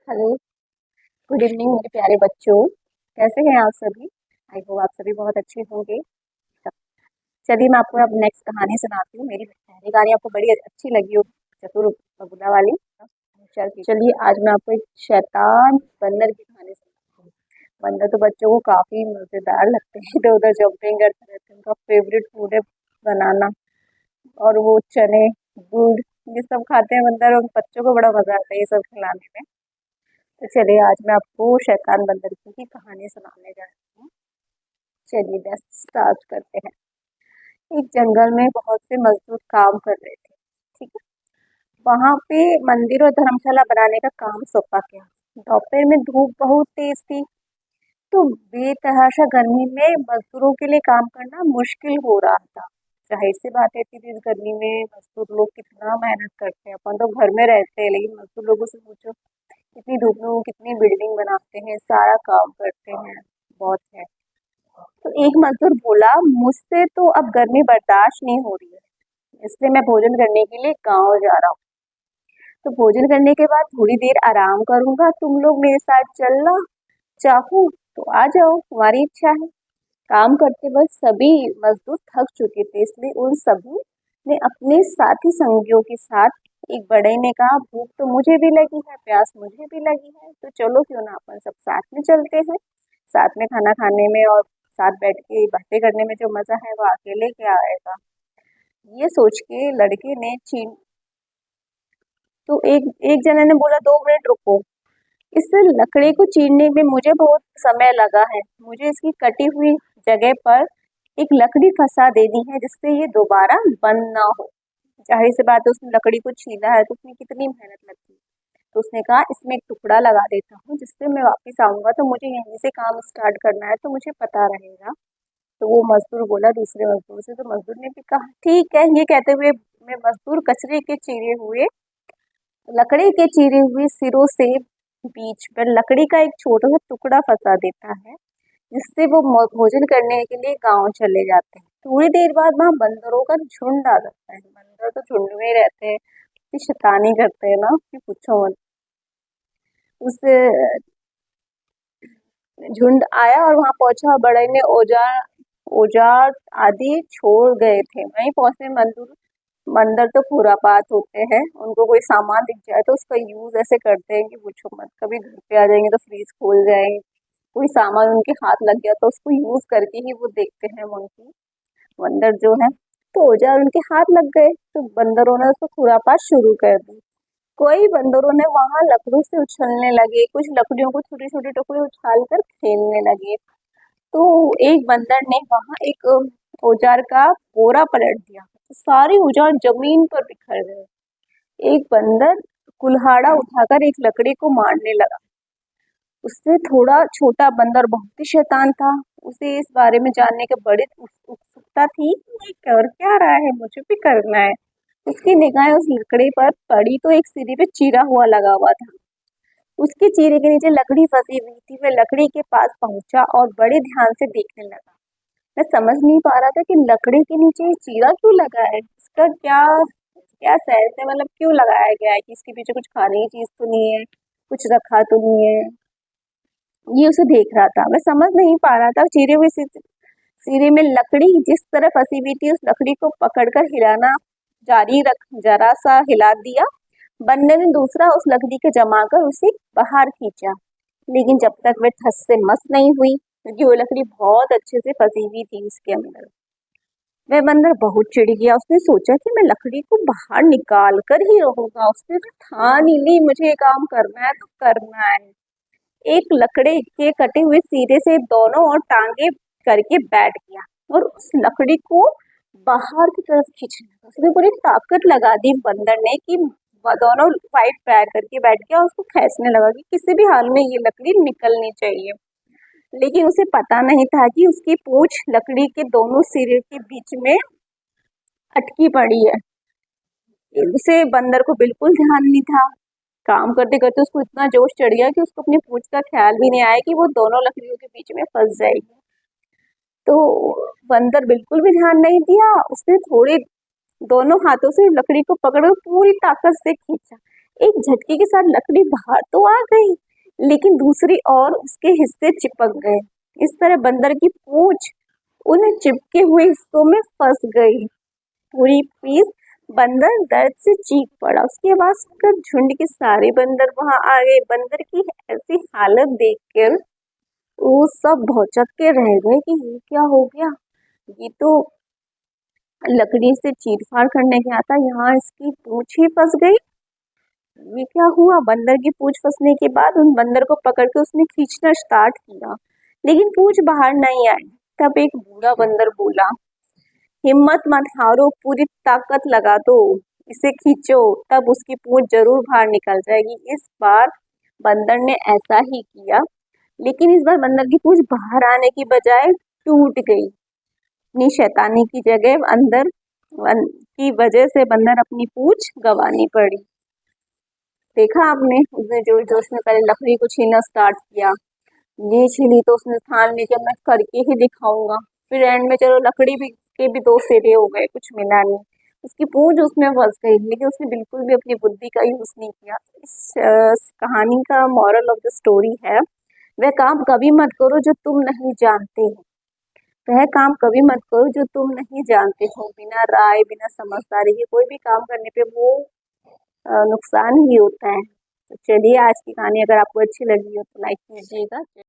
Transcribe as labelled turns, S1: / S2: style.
S1: Hello. Good evening मेरे प्यारे बच्चों। कैसे हैं आप सभी? आई होप आप सभी बहुत अच्छे होंगे। चलिए मैं आपको अब नेक्स्ट कहानी सुनाती हूँ। मेरी पहली कहानी आपको बड़ी अच्छी लगी होगी, चतुर बगुला वाली। चलिए आज मैं आपको एक शैतान बंदर की कहानी सुनाती हूँ। बंदर तो बच्चों को काफी मजेदार लगते हैं, इधर उधर जंपिंग करते रहते हैं। उनका फेवरेट फूड है बनाना, और वो चने, गुड़, ये सब खाते हैं बंदर, और बच्चों को बड़ा मजा आता है ये सब खिलाने में। तो चलिए आज मैं आपको शैतान बंदर की कहानी सुनाने जा रही हूँ। चलिए बस स्टार्ट करते हैं। एक जंगल में बहुत से मजदूर काम कर रहे थे। ठीक है। वहां पे मंदिर और धर्मशाला बनाने का काम सौंपा गया। दोपहर में धूप बहुत तेज थी, तो बेतहाशा गर्मी में मजदूरों के लिए काम करना मुश्किल हो रहा था। जाहिर सी बात है, इतनी तेज गर्मी में मजदूर लोग कितना मेहनत करते हैं। अपन तो घर में रहते हैं, लेकिन मजदूर लोगों से पूछो, इतनी धूप में वो कितनी बिल्डिंग बनाते हैं, सारा काम करते हैं। बहुत है। तो एक मजदूर बोला, मुझसे तो अब गर्मी बर्दाश्त नहीं हो रही है, इसलिए मैं भोजन करने के लिए गांव जा रहा हूँ। तो भोजन करने के बाद थोड़ी देर आराम करूंगा, तुम लोग मेरे साथ चलना चाहो तो आ जाओ, तुम्हारी इच्छा है। काम करते वक्त सभी मजदूर थक चुके थे, इसलिए उन सभी ने अपने साथी संगियों के साथ, एक बड़े ने कहा, भूख तो मुझे भी लगी है, प्यास मुझे भी लगी है, तो चलो क्यों ना अपन सब साथ में चलते हैं। साथ में खाना खाने में और साथ बैठ के बातें करने में जो मजा है वो अकेले क्या आएगा। ये सोच के लड़के ने चीन तो एक एक जने ने बोला, 2 मिनट रुको, इस लकड़ी को चीरने में मुझे बहुत समय लगा है। मुझे इसकी कटी हुई जगह पर एक लकड़ी फंसा देनी है, जिससे ये दोबारा बंद ना हो। जाहिर सी बात है, उसने लकड़ी को छीला है तो उसमें कितनी मेहनत लगती है। तो उसने कहा, इसमें एक टुकड़ा लगा देता हूँ, जिससे मैं वापस आऊंगा तो मुझे यहीं से काम स्टार्ट करना है, तो मुझे पता रहेगा। तो वो मजदूर बोला दूसरे मजदूर से, तो मजदूर ने भी कहा ठीक है। ये कहते हुए मैं मजदूर कचरे के चीरे हुए लकड़ी के चीरे हुए सिरों से बीच पर लकड़ी का एक छोटा सा टुकड़ा फंसा देता है, जिससे वो भोजन करने के लिए गांव चले जाते हैं। थोड़ी देर बाद वहां बंदरों का झुंड आ जाता है। बंदर तो झुंड में ही रहते हैं, इतनी शैतानी करते हैं ना कि पूछो मत। उस झुंड आया और वहां पहुंचा। बड़े ने औजार औजार आदि छोड़ गए थे। वहीं पहुंचने मंदिर मंदिर तो खुरापात होते हैं। उनको कोई सामान दिख जाए तो उसका यूज ऐसे करते हैं कि पूछो मत। कभी घर पे आ जाएंगे तो फ्रीज खोल जाएंगे, कोई सामान उनके हाथ लग गया तो उसको यूज करके ही वो देखते हैं मंकी बंदर जो है। तो औजार उनके हाथ लग गए, तो बंदरों ने उसको खुरापात शुरू कर दी। कोई बंदरों ने वहां लकड़ों से उछलने लगे, कुछ लकड़ियों को छोटे छोटे टुकड़े उछाल कर खेलने लगे। तो एक बंदर ने वहां एक औजार का बोरा पलट दिया, तो सारे औजार जमीन पर बिखर गए। एक बंदर कुल्हाड़ा उठाकर एक लकड़ी को मारने लगा। उससे थोड़ा छोटा बंदर बहुत ही शैतान था। उसे इस बारे में जानने की बड़ी उत्सुकता थी कि ये कर क्या रहा है, मुझे भी करना है। उसकी निगाहें उस लकड़ी पर पड़ी तो एक सिरे पे चीरा हुआ लगा हुआ था। उसके चीरे के नीचे लकड़ी फंसी हुई थी। वह लकड़ी के पास पहुंचा और बड़े ध्यान से देखने लगा। मैं समझ नहीं पा रहा था कि लकड़ी के नीचे ये चीरा क्यों लगा है, इसका क्या क्या सेंस है, मतलब क्यों लगाया गया है, कि इसके पीछे कुछ खाने की चीज तो नहीं है, कुछ रखा तो नहीं है। ये उसे देख रहा था। मैं समझ नहीं पा रहा था। चीरे हुए सिरे में लकड़ी जिस तरह फंसी हुई थी, उस लकड़ी को पकड़कर हिलाना जारी रख जरा सा हिला दिया। बंदे ने दूसरा उस लकड़ी को जमाकर उसे बाहर खींचा, लेकिन जब तक वह ठस से मस नहीं हुई, क्योंकि वो लकड़ी बहुत अच्छे से फंसी हुई थी उसके अंदर। वह बंदर बहुत चिढ़ गया। उसने सोचा कि मैं लकड़ी को बाहर निकाल कर ही रहूंगा। उसने तो ठान ही ली, मुझे ये काम करना है तो करना है। एक लकड़ी के कटे हुए सिरे से दोनों और टांगे करके बैठ गया और उस लकड़ी को बाहर की तरफ खींचने लगा। उसने पूरी ताकत लगा दी बंदर ने कि वह दोनों फाइट पैर करके बैठ गया और उसको खींचने लगा कि किसी भी हाल में ये लकड़ी निकलनी चाहिए। लेकिन उसे पता नहीं था कि उसकी पूंछ लकड़ी के दोनों सिरे के बीच में अटकी पड़ी है। उसे बंदर को बिल्कुल ध्यान नहीं था। काम करते करते उसको इतना जोश चढ़ गया कि उसको अपनी पूंछ का ख्याल भी नहीं आया कि वो दोनों लकड़ियों के बीच में फंस जाएगी। तो बंदर बिल्कुल भी ध्यान नहीं दिया। उसने थोड़े दोनों हाथों से लकड़ी को पकड़ पूरी ताकत से खींचा। एक झटके के साथ लकड़ी बाहर तो आ गई, लेकिन दूसरी ओर उसके हिस्से चिपक गए। इस तरह बंदर की पूंछ उन चिपके हुए हिस्सों में फंस गई। पूरी पीस बंदर दर्द से चीख पड़ा। उसके बाद सुनकर झुंड के सारे बंदर वहां आ गए। बंदर की ऐसी हालत देखकर वो सब भौचक्के के रह गए कि ये क्या हो गया। ये तो लकड़ी से चीर-फाड़ करने गया था, यहाँ इसकी पूंछ ही फंस गई। ये क्या हुआ? बंदर की पूंछ फंसने के बाद उन बंदर को पकड़ के उसने खींचना स्टार्ट किया, लेकिन पूंछ बाहर नहीं आई। तब एक बूढ़ा बंदर बोला, हिम्मत मत हारो, पूरी ताकत लगा दो, इसे खींचो, तब उसकी पूंछ जरूर बाहर निकल जाएगी। इस बार बंदर ने ऐसा ही किया, लेकिन इस बार बंदर की पूंछ बाहर आने की बजाय टूट गई। अपनी शैतानी की जगह अंदर की वजह से बंदर अपनी पूंछ गंवानी पड़ी। देखा आपने, उसने जोर जोश में पहले लकड़ी को छीनना स्टार्ट किया, ये छीनी तो उसने ठान ली कि अब मैं करके ही दिखाऊंगा। फिर एंड में चलो लकड़ी भी के भी दो सिरे हो गए, कुछ मिला नहीं। उसकी पूंछ उसमें फंस गई, लेकिन उसने बिल्कुल भी अपनी बुद्धि का यूज नहीं किया। इस कहानी का मॉरल ऑफ द स्टोरी है, वह काम कभी मत करो जो तुम नहीं जानते हो। वह काम कभी मत करो जो तुम नहीं जानते हो। बिना राय, बिना समझदारी के कोई भी काम करने पे वो नुकसान ही होता है। तो चलिए, आज की कहानी अगर आपको अच्छी लगी हो तो लाइक कीजिएगा।